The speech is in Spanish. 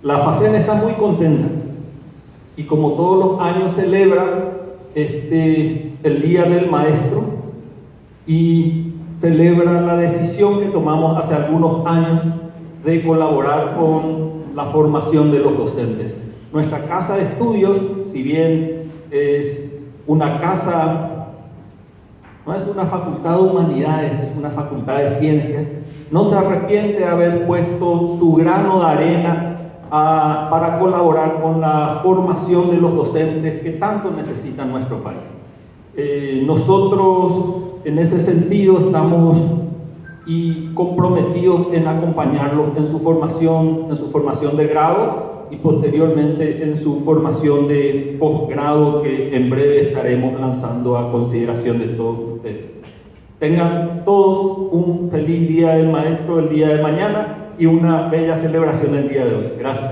La FACEN está muy contenta y como todos los años celebra el Día del Maestro y celebra la decisión que tomamos hace algunos años de colaborar con la formación de los docentes. Nuestra casa de estudios, si bien es una casa, no es una facultad de humanidades, es una facultad de ciencias, no se arrepiente de haber puesto su grano de arena para colaborar con la formación de los docentes que tanto necesita nuestro país. Nosotros en ese sentido estamos comprometidos en acompañarlos en su formación de grado y posteriormente en su formación de posgrado, que en breve estaremos lanzando a consideración de todos ustedes. Tengan todos un feliz Día del Maestro el día de mañana y una bella celebración el día de hoy. Gracias.